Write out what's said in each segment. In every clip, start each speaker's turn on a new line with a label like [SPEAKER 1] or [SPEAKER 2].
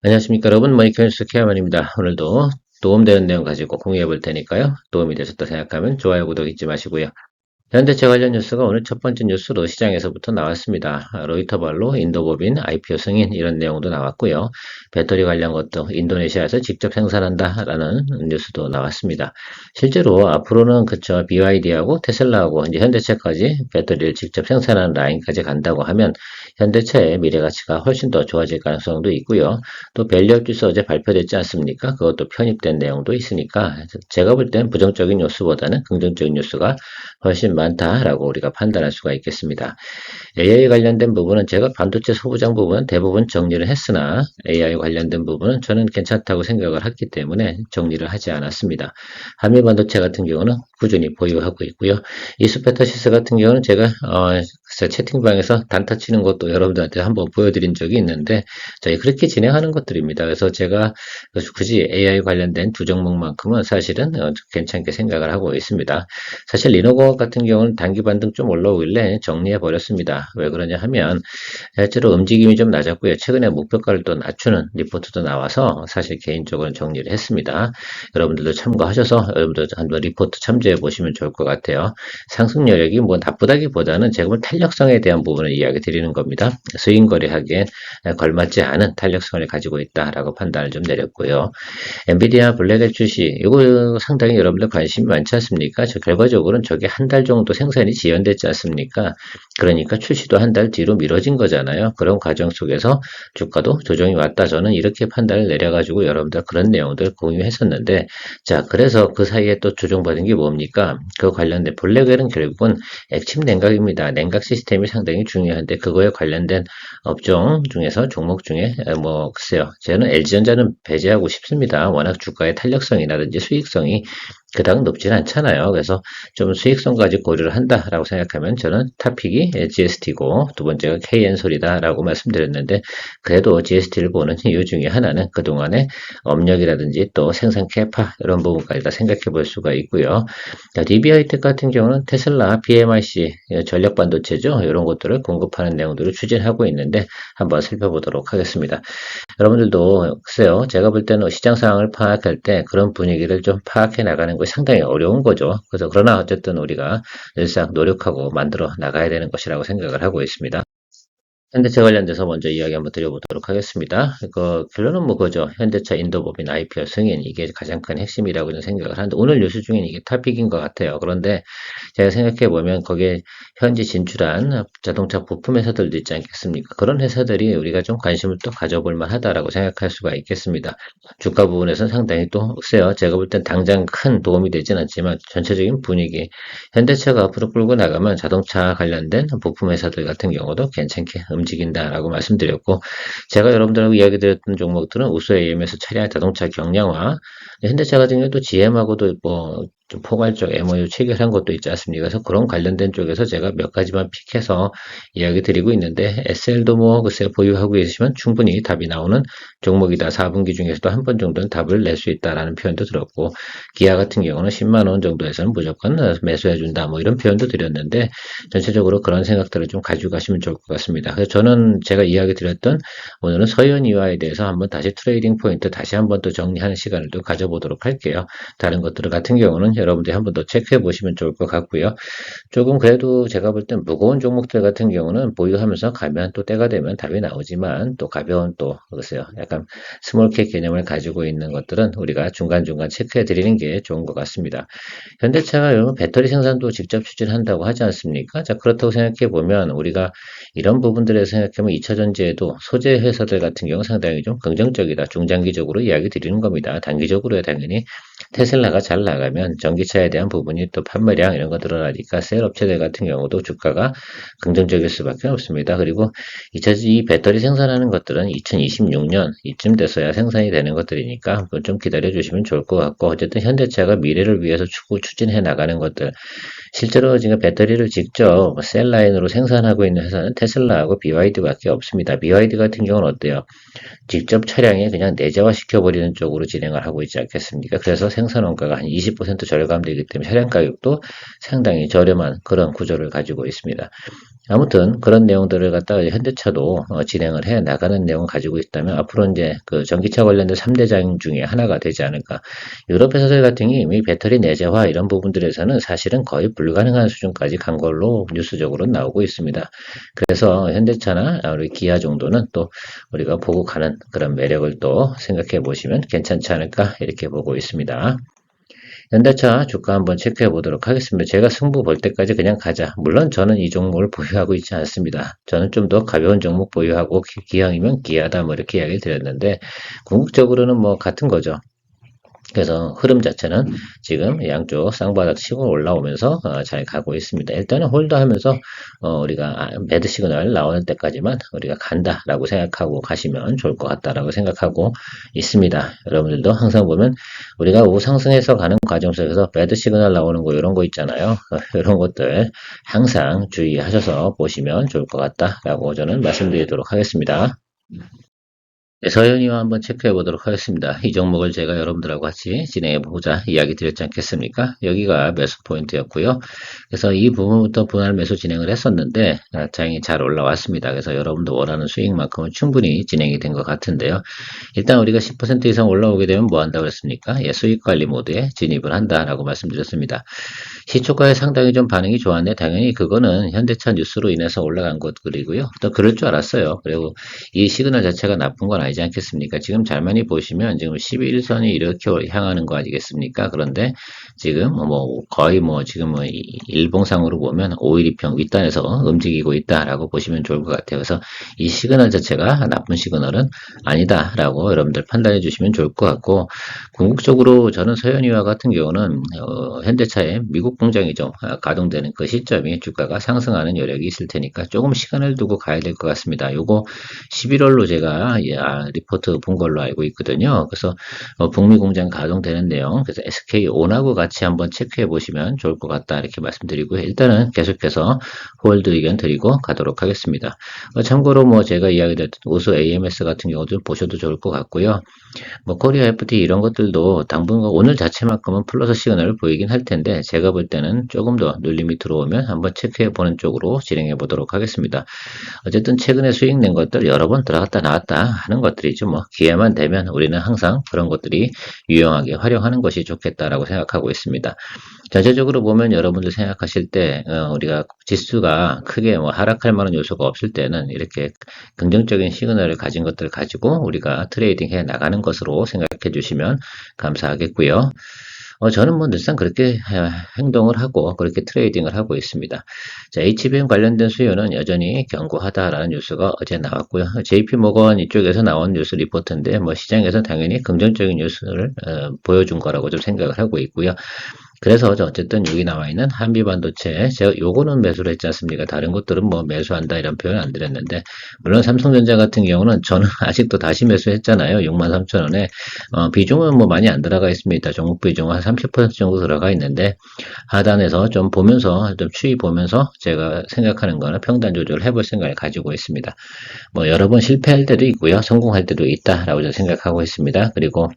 [SPEAKER 1] 안녕하십니까 여러분, 머니커뉴스 케어만입니다. 오늘도 도움되는 내용 가지고 공유해 볼 테니까요. 도움이 되셨다 생각하면 좋아요, 구독 잊지 마시고요. 현대차 관련 뉴스가 오늘 첫 번째 뉴스로 시장에서부터 나왔습니다. 로이터발로 인도법인 IPO 승인 이런 내용도 나왔고요. 배터리 관련 것도 인도네시아에서 직접 생산한다라는 뉴스도 나왔습니다. 실제로 앞으로는 그쵸 BYD하고 테슬라하고 이제 현대차까지 배터리를 직접 생산하는 라인까지 간다고 하면 현대차의 미래 가치가 훨씬 더 좋아질 가능성도 있고요. 또 밸류업 지수 어제 발표됐지 않습니까? 그것도 편입된 내용도 있으니까 제가 볼 땐 부정적인 뉴스보다는 긍정적인 뉴스가 훨씬 많다라고 우리가 판단할 수가 있겠습니다. AI 관련된 부분은 제가 반도체 소부장 부분은 대부분 정리를 했으나 AI 관련된 부분은 저는 괜찮다고 생각을 했기 때문에 정리를 하지 않았습니다. 한미 반도체 같은 경우는 꾸준히 보유하고 있고요. 이수페터시스 같은 경우는 제가 채팅방에서 단타 치는 것도 여러분들한테 한번 보여드린 적이 있는데 저희 그렇게 진행하는 것들입니다. 그래서 제가 굳이 AI 관련된 두 종목만큼은 사실은 괜찮게 생각을 하고 있습니다. 사실 리노공학 같은 경우는 단기 반등 좀 올라오길래 정리해 버렸습니다. 왜 그러냐 하면 실제로 움직임이 좀 낮았고요. 최근에 목표가를 또 낮추는 리포트도 나와서 사실 개인적으로는 정리를 했습니다. 여러분들도 참고하셔서 여러분들 한번 리포트 참조해 보시면 좋을 것 같아요. 상승 여력이 뭐 나쁘다기보다는 제가 볼 탄력성에 대한 부분을 이야기 드리는 겁니다. 스윙 거래하기엔 걸맞지 않은 탄력성을 가지고 있다라고 판단을 좀 내렸고요. 엔비디아 블랙의 출시 이거 상당히 여러분들 관심이 많지 않습니까? 결과적으로는 저게 한 달 정도 생산이 지연됐지 않습니까? 그러니까 출시도 한 달 뒤로 미뤄진 거잖아요. 그런 과정 속에서 주가도 조정이 왔다. 저는 이렇게 판단을 내려가지고 여러분들 그런 내용들 공유했었는데 자 그래서 그 사이에 또 조정받은 게 뭡니까? 그 관련된 블랙웰은 결국은 액침 냉각입니다. 냉각 시스템이 상당히 중요한데 그거에 관련된 업종 중에서 종목 중에 뭐 글쎄요. 저는 LG전자는 배제하고 싶습니다. 워낙 주가의 탄력성이라든지 수익성이 그닥 높진 않잖아요. 그래서 좀 수익성까지 고려를 한다라고 생각하면 저는 탑픽이 GST고 두 번째가 KN솔이다라고 말씀드렸는데 그래도 GST를 보는 이유 중에 하나는 그동안의 업력이라든지 또 생산 캐파 이런 부분까지 다 생각해 볼 수가 있고요. DB하이텍 같은 경우는 테슬라, BMIC 전력 반도체죠. 이런 것들을 공급하는 내용들을 추진하고 있는데 한번 살펴보도록 하겠습니다. 여러분들도 글쎄요, 제가 볼 때는 시장 상황을 파악할 때 그런 분위기를 좀 파악해 나가는 것이 상당히 어려운 거죠. 그래서 그러나 어쨌든 우리가 늘상 노력하고 만들어 나가야 되는 것이라고 생각을 하고 있습니다. 현대차 관련돼서 먼저 이야기 한번 드려보도록 하겠습니다. 결론은 뭐 그거죠. 현대차 인도법인 IPO 승인 이게 가장 큰 핵심이라고 저는 생각을 하는데 오늘 뉴스 중엔 이게 탑픽인 것 같아요. 그런데 제가 생각해 보면 거기에 현지 진출한 자동차 부품 회사들도 있지 않겠습니까? 그런 회사들이 우리가 좀 관심을 또 가져볼 만하다라고 생각할 수가 있겠습니다. 주가 부분에서는 상당히 또 세요. 제가 볼 땐 당장 큰 도움이 되진 않지만 전체적인 분위기 현대차가 앞으로 끌고 나가면 자동차 관련된 부품 회사들 같은 경우도 괜찮게 움직인다라고 말씀드렸고 제가 여러분들하고 이야기 드렸던 종목들은 우수 AM에서 차량 자동차 경량화 현대차 같은 경우도 GM하고도 뭐 좀 포괄적 MOU 체결한 것도 있지 않습니까? 그래서 그런 관련된 쪽에서 제가 몇 가지만 픽해서 이야기 드리고 있는데 SL도 뭐 글쎄 보유하고 계시면 충분히 답이 나오는 종목이다. 4분기 중에서도 한 번 정도는 답을 낼 수 있다라는 표현도 들었고 기아 같은 경우는 10만 원 정도에서는 무조건 매수해준다. 뭐 이런 표현도 드렸는데 전체적으로 그런 생각들을 좀 가지고 가시면 좋을 것 같습니다. 그래서 저는 제가 이야기 드렸던 오늘은 서현 이화에 대해서 한번 다시 트레이딩 포인트 다시 한번 또 정리하는 시간을 또 가져보도록 할게요. 다른 것들 같은 경우는 여러분들이 한번 더 체크해 보시면 좋을 것 같고요. 조금 그래도 제가 볼 땐 무거운 종목들 같은 경우는 보유하면서 가면 또 때가 되면 답이 나오지만 또 가벼운 또 글쎄요. 약간 스몰캡 개념을 가지고 있는 것들은 우리가 중간중간 체크해 드리는 게 좋은 것 같습니다. 현대차가 여러분 배터리 생산도 직접 추진한다고 하지 않습니까? 자, 그렇다고 생각해 보면 우리가 이런 부분들에 생각하면 2차 전지에도 소재 회사들 같은 경우 상당히 좀 긍정적이다. 중장기적으로 이야기 드리는 겁니다. 단기적으로야 당연히 테슬라가 잘 나가면 전기차에 대한 부분이 또 판매량 이런 거 늘어나니까 셀 업체들 같은 경우도 주가가 긍정적일 수밖에 없습니다. 그리고 2차전지 이 배터리 생산하는 것들은 2026년 이쯤 돼서야 생산이 되는 것들이니까 좀 기다려 주시면 좋을 것 같고 어쨌든 현대차가 미래를 위해서 추진해 나가는 것들 실제로 지금 배터리를 직접 셀 라인으로 생산하고 있는 회사는 테슬라하고 BYD밖에 없습니다. BYD 같은 경우는 어때요? 직접 차량에 그냥 내재화 시켜버리는 쪽으로 진행을 하고 있지 않겠습니까? 그래서 생산 원가가 한 20% 절감되기 때문에 차량 가격도 상당히 저렴한 그런 구조를 가지고 있습니다. 아무튼 그런 내용들을 갖다가 현대차도 진행을 해 나가는 내용을 가지고 있다면 앞으로 이제 그 전기차 관련된 3대장 중에 하나가 되지 않을까. 유럽 회사들 같은 경우 이미 배터리 내재화 이런 부분들에서는 사실은 거의 불가능한 수준까지 간 걸로 뉴스적으로 나오고 있습니다. 그래서 현대차나 우리 기아 정도는 또 우리가 보고 가는 그런 매력을 또 생각해 보시면 괜찮지 않을까 이렇게 보고 있습니다. 현대차 주가 한번 체크해 보도록 하겠습니다. 제가 승부 볼 때까지 그냥 가자. 물론 저는 이 종목을 보유하고 있지 않습니다. 저는 좀 더 가벼운 종목 보유하고 기왕이면 기아다 뭐 이렇게 이야기를 드렸는데 궁극적으로는 뭐 같은 거죠. 그래서 흐름 자체는 지금 양쪽 쌍바닥 치고 올라오면서 잘 가고 있습니다. 일단은 홀드하면서 우리가 매드 시그널 나오는 때까지만 우리가 간다라고 생각하고 가시면 좋을 것 같다라고 생각하고 있습니다. 여러분들도 항상 보면 우리가 우상승해서 가는 과정 속에서 매드 시그널 나오는 거 이런 거 있잖아요. 이런 것들 항상 주의하셔서 보시면 좋을 것 같다라고 저는 말씀드리도록 하겠습니다. 네, 서현이와 한번 체크해 보도록 하겠습니다. 이 종목을 제가 여러분들하고 같이 진행해 보자 이야기 드렸지 않겠습니까? 여기가 매수 포인트였고요. 그래서 이 부분부터 분할 매수 진행을 했었는데 다행히 잘 올라왔습니다. 그래서 여러분도 원하는 수익만큼은 충분히 진행이 된 것 같은데요. 일단 우리가 10% 이상 올라오게 되면 뭐 한다고 했습니까? 예, 수익 관리 모드에 진입을 한다라고 말씀드렸습니다. 시초가에 상당히 좀 반응이 좋았네. 당연히 그거는 현대차 뉴스로 인해서 올라간 것들이고요. 또 그럴 줄 알았어요. 그리고 이 시그널 자체가 나쁜 건 아니지 않겠습니까? 지금 잘만히 보시면 지금 11선이 이렇게 향하는 거 아니겠습니까? 그런데 지금 뭐 거의 뭐 지금 뭐 일봉상으로 보면 5일2평 윗단에서 움직이고 있다라고 보시면 좋을 것 같아요. 그래서 이 시그널 자체가 나쁜 시그널은 아니다라고 여러분들 판단해 주시면 좋을 것 같고 궁극적으로 저는 서현이와 같은 경우는 현대차의 미국 공장이 좀 가동되는 그 시점이 주가가 상승하는 여력이 있을 테니까 조금 시간을 두고 가야 될 것 같습니다. 요거 11월로 제가 리포트 본 걸로 알고 있거든요. 그래서 북미 공장 가동되는 내용, 그래서 SK 온하고 같이 한번 체크해 보시면 좋을 것 같다 이렇게 말씀드리고요. 일단은 계속해서 홀드 의견 드리고 가도록 하겠습니다. 참고로 뭐 제가 이야기드렸던 우수 AMS 같은 경우도 보셔도 좋을 것 같고요. 뭐 코리아 FT 이런 것들도 당분간 오늘 자체만큼은 플러스 시그널을 보이긴 할 텐데 제가 볼 때는 조금 더 눌림이 들어오면 한번 체크해 보는 쪽으로 진행해 보도록 하겠습니다. 어쨌든 최근에 수익 낸 것들 여러 번 들어갔다 나왔다 하는 것들이죠. 뭐 기회만 되면 우리는 항상 그런 것들이 유용하게 활용하는 것이 좋겠다라고 생각하고 있습니다. 전체적으로 보면 여러분들 생각하실 때 우리가 지수가 크게 뭐 하락할 만한 요소가 없을 때는 이렇게 긍정적인 시그널을 가진 것들을 가지고 우리가 트레이딩 해 나가는 것으로 생각해 주시면 감사하겠고요. 저는 뭐 늘상 그렇게 행동을 하고 그렇게 트레이딩을 하고 있습니다. 자, HBM 관련된 수요는 여전히 견고하다라는 뉴스가 어제 나왔고요. JP모건 이쪽에서 나온 뉴스 리포트인데 뭐 시장에서 당연히 긍정적인 뉴스를 보여준 거라고 좀 생각을 하고 있고요. 그래서 어쨌든 여기 나와 있는 한미반도체 제가 요거는 매수를 했지 않습니까? 다른 것들은 뭐 매수한다 이런 표현 안 드렸는데 물론 삼성전자 같은 경우는 저는 아직도 다시 매수했잖아요. 63,000원에 비중은 뭐 많이 안 들어가 있습니다. 종목 비중은 한 30% 정도 들어가 있는데 하단에서 좀 보면서 좀 추이 보면서 제가 생각하는 거는 평단 조절을 해볼 생각을 가지고 있습니다. 뭐 여러 번 실패할 때도 있고요. 성공할 때도 있다라고 저는 생각하고 있습니다. 그리고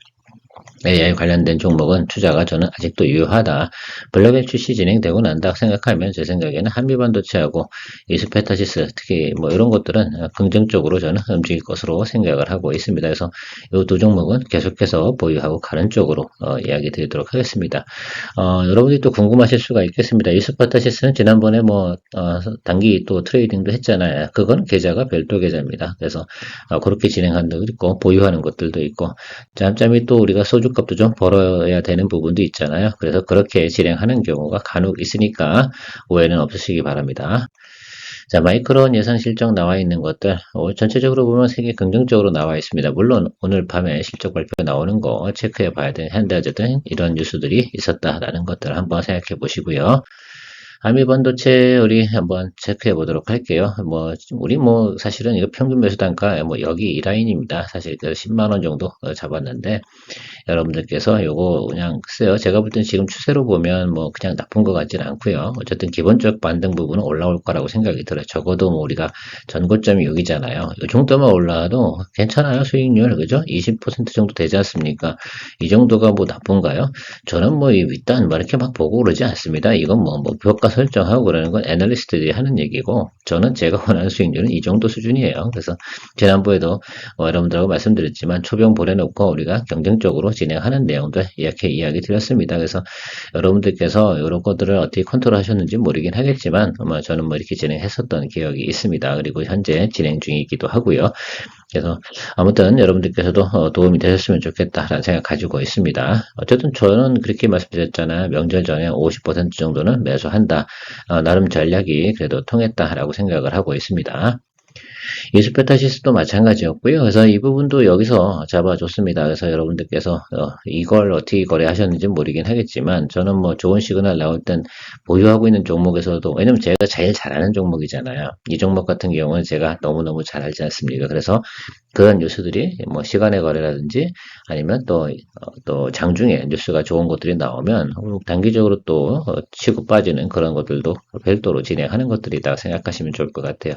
[SPEAKER 1] AI 관련된 종목은 투자가 저는 아직도 유효하다. 블랙 출시 진행되고 난다 생각하면 제 생각에는 한미반도체하고 이스페타시스 특히 뭐 이런 것들은 긍정적으로 저는 움직일 것으로 생각을 하고 있습니다. 그래서 이 두 종목은 계속해서 보유하고 가는 쪽으로 이야기 드리도록 하겠습니다. 여러분들이 또 궁금하실 수가 있겠습니다. 이스페타시스는 지난번에 뭐 단기 또 트레이딩도 했잖아요. 그건 계좌가 별도 계좌입니다. 그래서 그렇게 진행하는 것도 있고 보유하는 것들도 있고 짬짬이 또 우리가 소주값도 좀 벌어야 되는 부분도 있잖아요. 그래서 그렇게 진행하는 경우가 간혹 있으니까 오해는 없으시기 바랍니다. 자, 마이크론 예상 실적 나와 있는 것들 전체적으로 보면 세계 긍정적으로 나와 있습니다. 물론 오늘 밤에 실적 발표 나오는 거 체크해 봐야 되는 현대아제든 이런 뉴스들이 있었다라는 것들 한번 생각해 보시고요. 아미반도체 우리 한번 체크해 보도록 할게요. 뭐 우리 뭐 사실은 이거 평균 매수 단가 뭐 여기 이 라인입니다. 사실 그 10만 원 정도 잡았는데 여러분들께서 요거 그냥 글쎄요. 제가 볼 땐 지금 추세로 보면 뭐 그냥 나쁜 것 같지는 않고요. 어쨌든 기본적 반등 부분은 올라올 거라고 생각이 들어요. 적어도 뭐 우리가 전고점이 여기잖아요. 이 정도만 올라와도 괜찮아요. 수익률. 그죠? 20% 정도 되지 않습니까? 이 정도가 뭐 나쁜가요? 저는 뭐 일단 뭐 이렇게 막 보고 그러지 않습니다. 이건 뭐 목표가 설정하고 그러는 건 애널리스트들이 하는 얘기고 저는 제가 원하는 수익률은 이 정도 수준이에요. 그래서 지난번에도 여러분들하고 말씀드렸지만 초병 보내놓고 우리가 경쟁적으로 진행하는 내용들 이렇게 이야기 드렸습니다. 그래서 여러분들께서 이런 것들을 어떻게 컨트롤 하셨는지 모르긴 하겠지만 아마 저는 뭐 이렇게 진행했었던 기억이 있습니다. 그리고 현재 진행 중이기도 하고요. 그래서 아무튼 여러분들께서도 도움이 되셨으면 좋겠다라는 생각 가지고 있습니다. 어쨌든 저는 그렇게 말씀드렸잖아요. 명절 전에 50% 정도는 매수한다. 나름 전략이 그래도 통했다라고 생각을 하고 있습니다. 이스페타시스도 마찬가지였고요. 그래서 이 부분도 여기서 잡아줬습니다. 그래서 여러분들께서 이걸 어떻게 거래하셨는지 모르긴 하겠지만 저는 뭐 좋은 시그널 나올 땐 보유하고 있는 종목에서도 왜냐면 제가 제일 잘하는 종목이잖아요. 이 종목 같은 경우는 제가 너무너무 잘 알지 않습니까? 그래서 그런 뉴스들이 뭐 시간의 거래라든지 아니면 또 장중에 뉴스가 좋은 것들이 나오면 단기적으로 또 치고 빠지는 그런 것들도 별도로 진행하는 것들이다 생각하시면 좋을 것 같아요.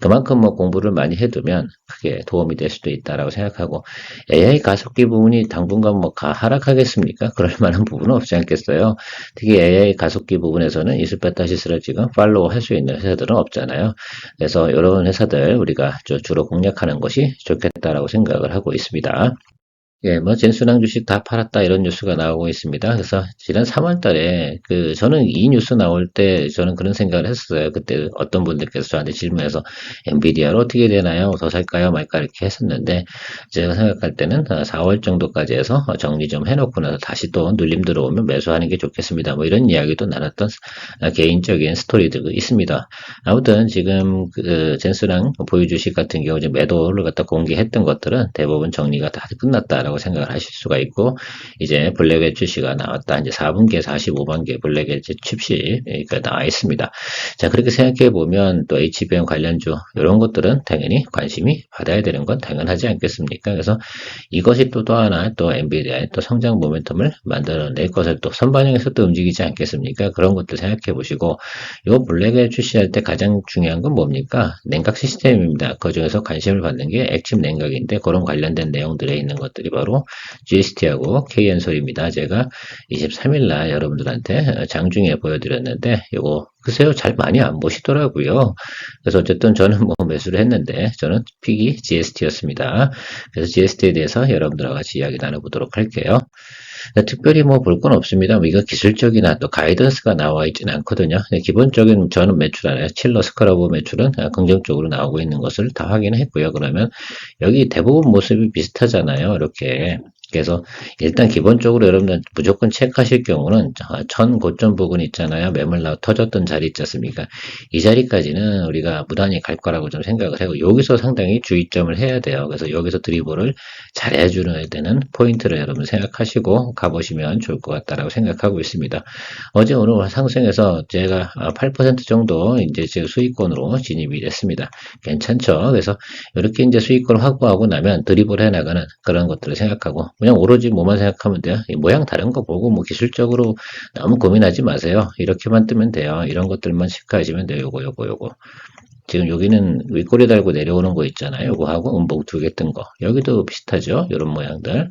[SPEAKER 1] 그만큼 뭐 공부를 많이 해두면 크게 도움이 될 수도 있다라고 생각하고 AI 가속기 부분이 당분간 뭐 하락하겠습니까? 그럴 만한 부분은 없지 않겠어요. 특히 AI 가속기 부분에서는 이스페타시스를 지금 팔로우 할 수 있는 회사들은 없잖아요. 그래서 이런 회사들 우리가 주로 공략하는 것이 좋겠다라고 생각을 하고 있습니다. 예, 뭐, 젠순항 주식 다 팔았다 이런 뉴스가 나오고 있습니다. 그래서 지난 3월 달에 저는 이 뉴스 나올 때 저는 그런 생각을 했었어요. 그때 어떤 분들께서 저한테 질문해서 엔비디아로 어떻게 되나요? 더 살까요? 말까? 이렇게 했었는데 제가 생각할 때는 4월 정도까지 해서 정리 좀 해놓고 나서 다시 또 눌림 들어오면 매수하는 게 좋겠습니다. 뭐 이런 이야기도 나눴던 개인적인 스토리도 있습니다. 아무튼 지금 젠스랑 보유 주식 같은 경우 이제 매도를 갖다 공개했던 것들은 대부분 정리가 다 끝났다라고 생각을 하실 수가 있고 이제 블랙의 출시가 나왔다. 이제 4분기에 45만개 블랙의 칩시가 나와 있습니다. 자, 그렇게 생각해 보면 또 HBM 관련주 이런 것들은 당연히 관심이 받아야 되는 건 당연하지 않겠습니까? 그래서 이것이 또 하나 또 엔비디아의 또 성장 모멘텀을 만들어낼 것을 또 선반영해서 또 움직이지 않겠습니까? 그런 것들 생각해 보시고 이 블랙을 출시할 때 가장 중요한 건 뭡니까? 냉각 시스템입니다. 그 중에서 관심을 받는 게 액침 냉각인데 그런 관련된 내용들에 있는 것들이 바로 GST하고 KN솔입니다. 제가 23일 날 여러분들한테 장중에 보여드렸는데 이거 글쎄요 잘 많이 안 보시더라고요. 그래서 어쨌든 저는 뭐 매수를 했는데 저는 픽이 GST였습니다. 그래서 GST에 대해서 여러분들과 같이 이야기 나눠보도록 할게요. 특별히 뭐 볼 건 없습니다. 뭐 이거 기술적이나 또 가이던스가 나와 있지는 않거든요. 기본적인 저는 매출 안에 칠러 스크러브 매출은 긍정적으로 나오고 있는 것을 다 확인했고요. 그러면 여기 대부분 모습이 비슷하잖아요. 이렇게. 그래서 일단 기본적으로 여러분들 무조건 체크하실 경우는 전 고점 부분 있잖아요. 매물 나 터졌던 자리 있지 않습니까? 이 자리까지는 우리가 무난히 갈 거라고 좀 생각을 하고 여기서 상당히 주의점을 해야 돼요. 그래서 여기서 드리블을 잘 해주는 데는 포인트를 여러분 생각하시고 가보시면 좋을 것 같다라고 생각하고 있습니다. 어제 오늘 상승해서 제가 8% 정도 이제 제 수익권으로 진입이 됐습니다. 괜찮죠? 그래서 이렇게 이제 수익권을 확보하고 나면 드리블 해 나가는 그런 것들을 생각하고 그냥 오로지 뭐만 생각하면 돼요. 모양 다른 거 보고 뭐 기술적으로 너무 고민하지 마세요. 이렇게만 뜨면 돼요. 이런 것들만 체크하시면 돼요. 요거. 지금 여기는 윗꼬리 달고 내려오는 거 있잖아요. 요거하고 음봉 두 개 뜬 거. 여기도 비슷하죠. 이런 모양들.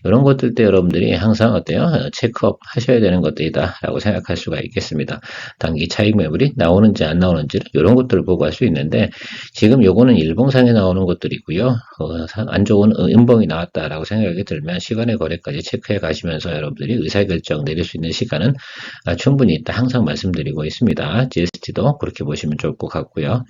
[SPEAKER 1] 이런 것들 때 여러분들이 항상 어때요? 체크업 하셔야 되는 것들이다 라고 생각할 수가 있겠습니다. 단기 차익 매물이 나오는지 안 나오는지 이런 것들을 보고 할 수 있는데 지금 요거는 일봉상에 나오는 것들이고요. 안 좋은 음봉이 나왔다라고 생각이 들면 시간의 거래까지 체크해 가시면서 여러분들이 의사결정 내릴 수 있는 시간은 충분히 있다. 항상 말씀드리고 있습니다. GST도 그렇게 보시면 좋을 것 같고요.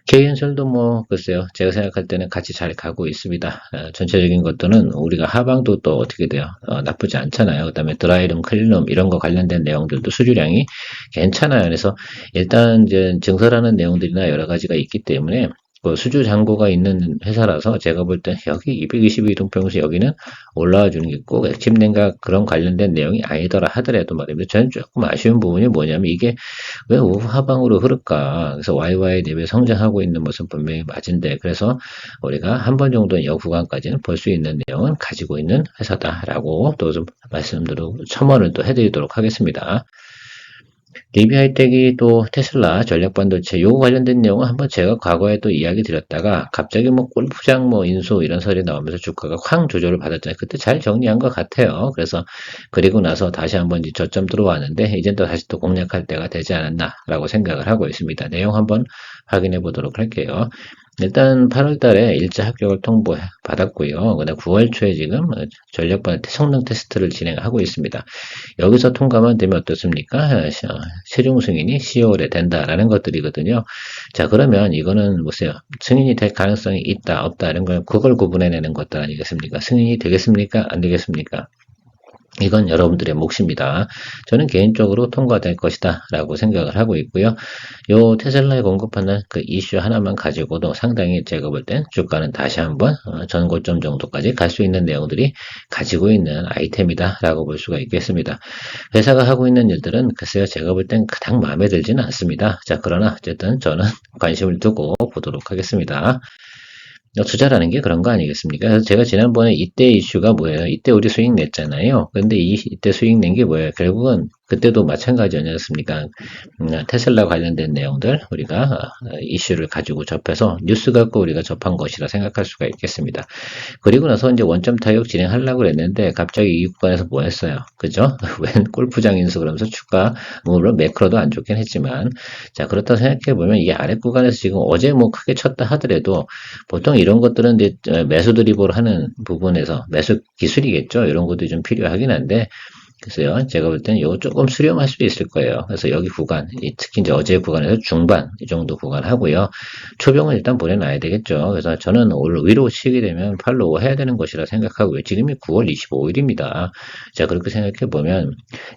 [SPEAKER 1] K엔솔도 뭐 글쎄요 제가 생각할 때는 같이 잘 가고 있습니다. 전체적인 것들은 우리가 하방도 또 어떻게 돼요 나쁘지 않잖아요. 그 다음에 드라이룸 클린룸 이런 거 관련된 내용들도 수주량이 괜찮아요. 그래서 일단 이제 증설하는 내용들이나 여러 가지가 있기 때문에 그 수주 잔고가 있는 회사라서 제가 볼 때 여기 222 이동평균선 여기는 올라와 주는 게 꼭 액침냉각 그런 관련된 내용이 아니더라 하더라도 말입니다. 저는 조금 아쉬운 부분이 뭐냐면 이게 왜 우하방으로 흐를까? 그래서 YY 대비 성장하고 있는 모습 분명히 맞은데 그래서 우리가 한 번 정도는 여 구간까지는 볼 수 있는 내용은 가지고 있는 회사다라고 또 좀 말씀드리고 첨언을 또 해드리도록 하겠습니다. DB 하이텍이 또 테슬라 전략 반도체 요거 관련된 내용은 한번 제가 과거에 또 이야기 드렸다가 갑자기 뭐 골프장 뭐 인수 이런 설이 나오면서 주가가 확 조절을 받았잖아요. 그때 잘 정리한 것 같아요. 그래서 그리고 나서 다시 한번 이제 저점 들어왔는데 이제 또 다시 또 공략할 때가 되지 않았나라고 생각을 하고 있습니다. 내용 한번 확인해 보도록 할게요. 일단 8월 달에 일자 합격을 통보받았고요. 그다음 9월 초에 지금 전략 반도체 성능 테스트를 진행하고 있습니다. 여기서 통과만 되면 어떻습니까? 최종 승인이 10월에 된다라는 것들이거든요. 자, 그러면 이거는 보세요. 승인이 될 가능성이 있다, 없다, 이런 걸 그걸 구분해내는 것들 아니겠습니까? 승인이 되겠습니까? 안 되겠습니까? 이건 여러분들의 몫입니다. 저는 개인적으로 통과될 것이다 라고 생각을 하고 있고요. 요 테슬라에 공급하는 그 이슈 하나만 가지고도 상당히 제가 볼 땐 주가는 다시 한번 전고점 정도까지 갈 수 있는 내용들이 가지고 있는 아이템이다 라고 볼 수가 있겠습니다. 회사가 하고 있는 일들은 글쎄요 제가 볼 땐 가장 마음에 들지는 않습니다. 자 그러나 어쨌든 저는 관심을 두고 보도록 하겠습니다. 투자라는 게 그런 거 아니겠습니까? 그래서 제가 지난번에 이때 이슈가 뭐예요? 이때 우리 수익 냈잖아요. 근데 이때 수익 낸 게 뭐예요? 결국은 그때도 마찬가지 아니었습니까? 테슬라 관련된 내용들 우리가 이슈를 가지고 접해서 뉴스 갖고 우리가 접한 것이라 생각할 수가 있겠습니다. 그리고 나서 이제 원점 타격 진행하려고 그랬는데 갑자기 이 구간에서 뭐 했어요? 그죠? 웬 골프장 인수 그러면서 주가 물론 매크로도 안 좋긴 했지만 자 그렇다 생각해 보면 이 아래 구간에서 지금 어제 뭐 크게 쳤다 하더라도 보통 이런 것들은 이제 매수 드리블 하는 부분에서 매수 기술이겠죠. 이런 것도 좀 필요하긴 한데 글쎄요, 제가 볼 때는 이거 조금 수렴할 수 있을 거예요. 그래서 여기 구간, 특히 이제 어제 구간에서 중반, 이 정도 구간 하고요. 초병은 일단 보내놔야 되겠죠. 그래서 저는 올 위로 치게 되면 팔로우 해야 되는 것이라 생각하고요. 지금이 9월 25일입니다. 자, 그렇게 생각해 보면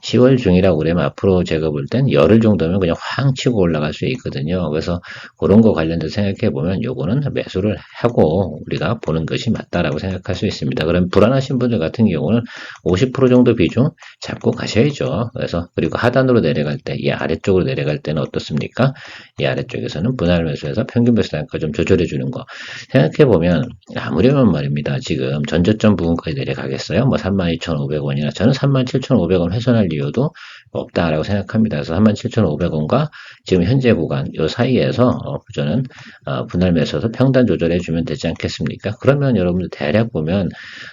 [SPEAKER 1] 10월 중이라고 그러면 앞으로 제가 볼 땐 열흘 정도면 그냥 황 치고 올라갈 수 있거든요. 그래서 그런 거 관련돼서 생각해 보면 요거는 매수를 하고 우리가 보는 것이 맞다라고 생각할 수 있습니다. 그럼 불안하신 분들 같은 경우는 50% 정도 비중 잡고 가셔야죠. 그래서 그리고 하단으로 내려갈 때, 이 아래쪽으로 내려갈 때는 어떻습니까? 이 아래쪽에서는 분할 매수해서 평균 매수 단가 좀 조절해 주는 거. 생각해 보면 아무려면 말입니다. 지금 전저점 부분까지 내려가겠어요? 뭐 32,500원이나 저는 37,500원 훼손할 이유도 없다라고 생각합니다. 그래서 37,500원과 지금 현재 구간 요 사이에서 저는 분할 매수해서 평단 조절해 주면 되지 않겠습니까? 그러면 여러분들 대략 보면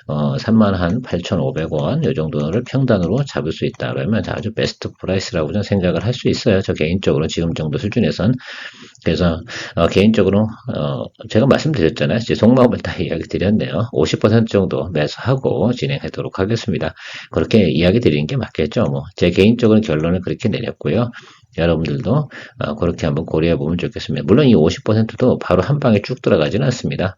[SPEAKER 1] 38,500원 요 정도를 평단으로 잡을 수 있다. 그러면 아주 베스트 프라이스라고 저는 생각을 할 수 있어요. 저 개인적으로 지금 정도 수준에선. 그래서 개인적으로 제가 말씀드렸잖아요. 이제 속마음을 다 이야기 드렸네요. 50% 정도 매수하고 진행하도록 하겠습니다. 그렇게 이야기 드리는 게 맞겠죠. 뭐 제 개인적인 결론을 그렇게 내렸고요. 여러분들도 그렇게 한번 고려해 보면 좋겠습니다. 물론 이 50%도 바로 한 방에 쭉 들어가지는 않습니다.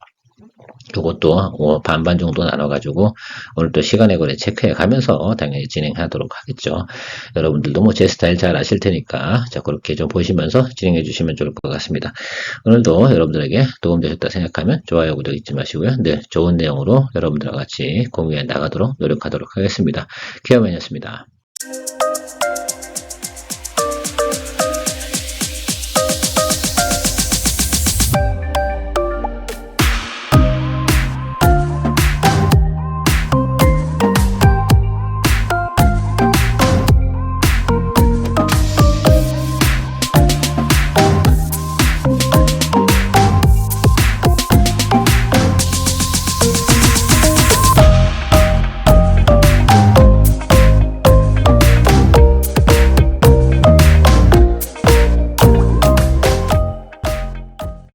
[SPEAKER 1] 그것도 반반 정도 나눠가지고 오늘 또 시간의 거래 체크해 가면서 당연히 진행하도록 하겠죠. 여러분들도 뭐 제 스타일 잘 아실 테니까 자 그렇게 좀 보시면서 진행해 주시면 좋을 것 같습니다. 오늘도 여러분들에게 도움되셨다 생각하면 좋아요, 구독 잊지 마시고요. 네, 좋은 내용으로 여러분들과 같이 공유해 나가도록 노력하도록 하겠습니다. 키어맨이었습니다.